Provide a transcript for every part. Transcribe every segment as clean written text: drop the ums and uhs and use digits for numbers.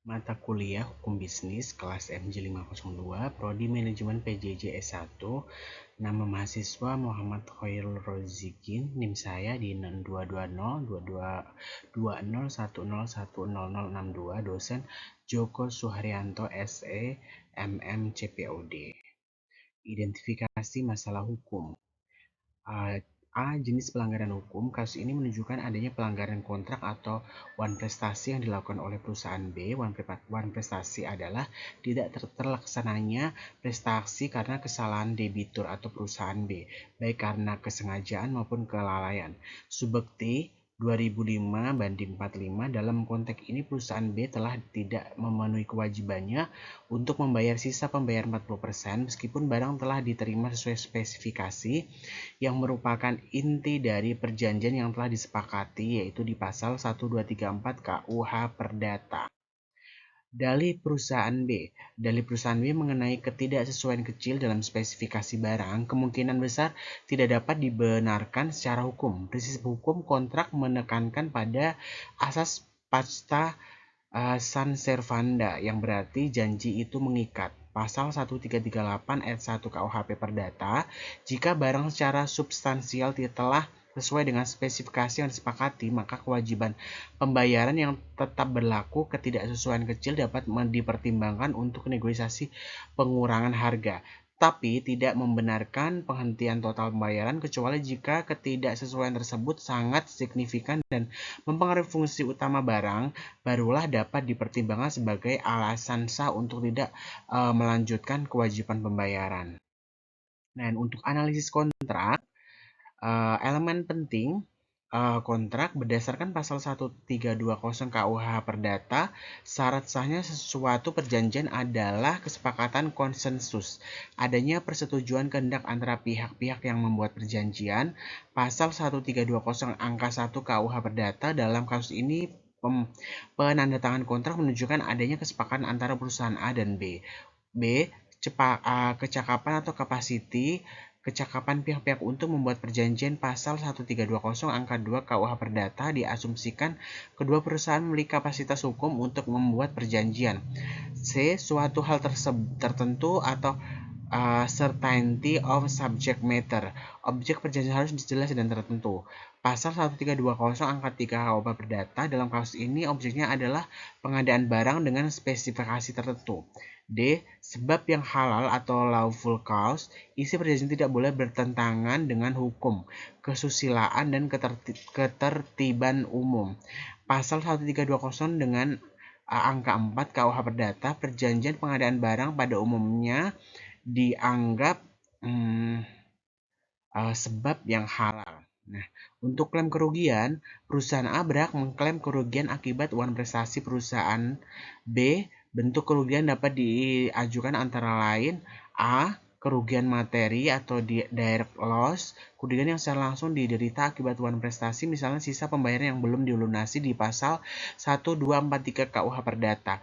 Mata kuliah Hukum Bisnis kelas MJ502, Prodi Manajemen PJJ S1, nama mahasiswa Muhammad Khairul Rozikin, NIM saya di 022020101062, dosen Joko Suharyanto SE, MM CPOD. Identifikasi masalah hukum. Jenis pelanggaran hukum. Kasus ini menunjukkan adanya pelanggaran kontrak atau wan prestasi yang dilakukan oleh perusahaan B. Wan prestasi adalah tidak terlaksananya prestasi karena kesalahan debitur atau perusahaan B, baik karena kesengajaan maupun kelalaian. Subekti 2005/45. Dalam konteks ini perusahaan B telah tidak memenuhi kewajibannya untuk membayar sisa pembayaran 40% meskipun barang telah diterima sesuai spesifikasi yang merupakan inti dari perjanjian yang telah disepakati, yaitu di pasal 1234 KUH Perdata. Dalih perusahaan B. Dalih perusahaan B mengenai ketidaksesuaian kecil dalam spesifikasi barang kemungkinan besar tidak dapat dibenarkan secara hukum. Prinsip hukum kontrak menekankan pada asas pacta sunt servanda yang berarti janji itu mengikat. Pasal 1338 ayat 1 KUHP Perdata, jika barang secara substansial telah sesuai dengan spesifikasi yang disepakati, maka kewajiban pembayaran yang tetap berlaku. Ketidaksesuaian kecil dapat dipertimbangkan untuk negosiasi pengurangan harga, tapi tidak membenarkan penghentian total pembayaran kecuali jika ketidaksesuaian tersebut sangat signifikan dan mempengaruhi fungsi utama barang, barulah dapat dipertimbangkan sebagai alasan sah untuk tidak melanjutkan kewajiban pembayaran. Dan untuk analisis kontrak, elemen penting kontrak berdasarkan pasal 1320 KUH Perdata, syarat sahnya sesuatu perjanjian adalah kesepakatan konsensus, adanya persetujuan kehendak antara pihak-pihak yang membuat perjanjian. Pasal 1320 angka 1 KUH Perdata, dalam kasus ini penandatangan kontrak menunjukkan adanya kesepakatan antara perusahaan A dan B. Kecakapan atau capacity, kecakapan pihak-pihak untuk membuat perjanjian. Pasal 1320 angka 2 KUH Perdata diasumsikan kedua perusahaan memiliki kapasitas hukum untuk membuat perjanjian. C. Suatu hal tertentu atau certainty of subject matter. Objek perjanjian harus jelas dan tertentu. Pasal 1320 angka 3 KUH Perdata, dalam kasus ini objeknya adalah pengadaan barang dengan spesifikasi tertentu. D. Sebab yang halal atau lawful cause. Isi perjanjian tidak boleh bertentangan dengan hukum, kesusilaan, dan ketertiban umum. Pasal 1320 dengan angka 4 KUH Perdata, perjanjian pengadaan barang pada umumnya dianggap sebab yang halal. Nah, untuk klaim kerugian, perusahaan A berhak mengklaim kerugian akibat wan prestasi perusahaan B. Bentuk kerugian dapat diajukan antara lain: A. Kerugian materi atau direct loss, kerugian yang secara langsung diderita akibat wan prestasi, misalnya sisa pembayaran yang belum dilunasi di pasal 1243 KUH Perdata.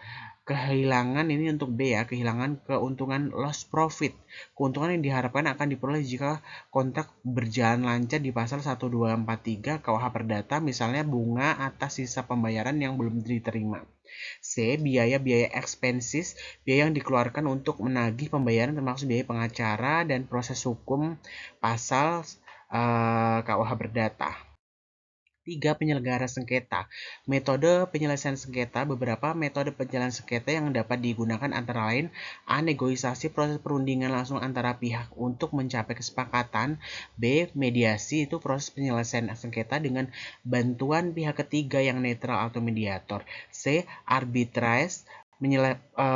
Kehilangan ini untuk B ya, kehilangan keuntungan loss profit. Keuntungan yang diharapkan akan diperoleh jika kontrak berjalan lancar di pasal 1243 KUH Perdata, misalnya bunga atas sisa pembayaran yang belum diterima. C. Biaya-biaya expenses, biaya yang dikeluarkan untuk menagih pembayaran termasuk biaya pengacara dan proses hukum. Pasal KUH Perdata. 3. Penyelenggara sengketa. Metode penyelesaian sengketa. Beberapa metode penyelesaian sengketa yang dapat digunakan antara lain: A. Negosiasi, proses perundingan langsung antara pihak untuk mencapai kesepakatan. B. Mediasi, itu proses penyelesaian sengketa dengan bantuan pihak ketiga yang netral atau mediator. C. Arbitrage,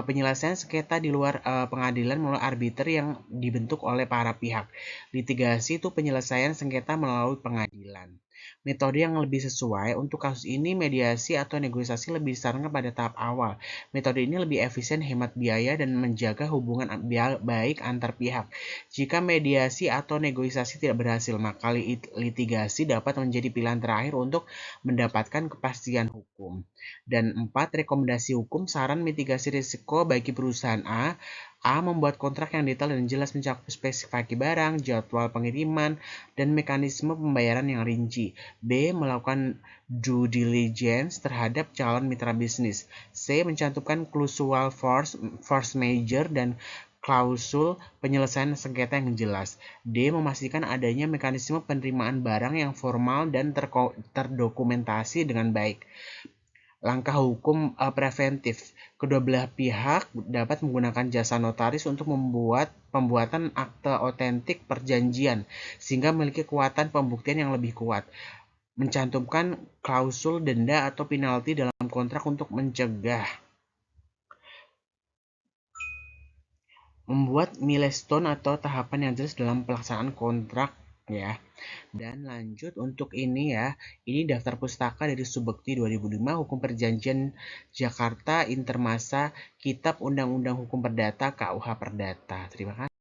penyelesaian sengketa di luar pengadilan melalui arbiter yang dibentuk oleh para pihak. Litigasi, itu penyelesaian sengketa melalui pengadilan. Metode yang lebih sesuai untuk kasus ini, mediasi atau negosiasi, lebih disarankan pada tahap awal. Metode ini lebih efisien, hemat biaya, dan menjaga hubungan baik antar pihak. Jika mediasi atau negosiasi tidak berhasil, maka litigasi dapat menjadi pilihan terakhir untuk mendapatkan kepastian hukum. Dan 4. Rekomendasi hukum, saran mitigasi risiko bagi perusahaan A. A. Membuat kontrak yang detail dan jelas mencakup spesifikasi barang, jadwal pengiriman, dan mekanisme pembayaran yang rinci. B. Melakukan due diligence terhadap calon mitra bisnis. C. Mencantumkan klausul force majeure dan klausul penyelesaian sengketa yang jelas. D. Memastikan adanya mekanisme penerimaan barang yang formal dan terdokumentasi dengan baik. Langkah hukum preventif. Kedua belah pihak dapat menggunakan jasa notaris untuk pembuatan akte otentik perjanjian sehingga memiliki kekuatan pembuktian yang lebih kuat. Mencantumkan klausul denda atau penalti dalam kontrak untuk mencegah. Membuat milestone atau tahapan yang jelas dalam pelaksanaan kontrak ya. Dan lanjut untuk ini ya, ini daftar pustaka dari Subekti 2005, Hukum Perjanjian Jakarta Intermasa, Kitab Undang-Undang Hukum Perdata, KUH Perdata. Terima kasih.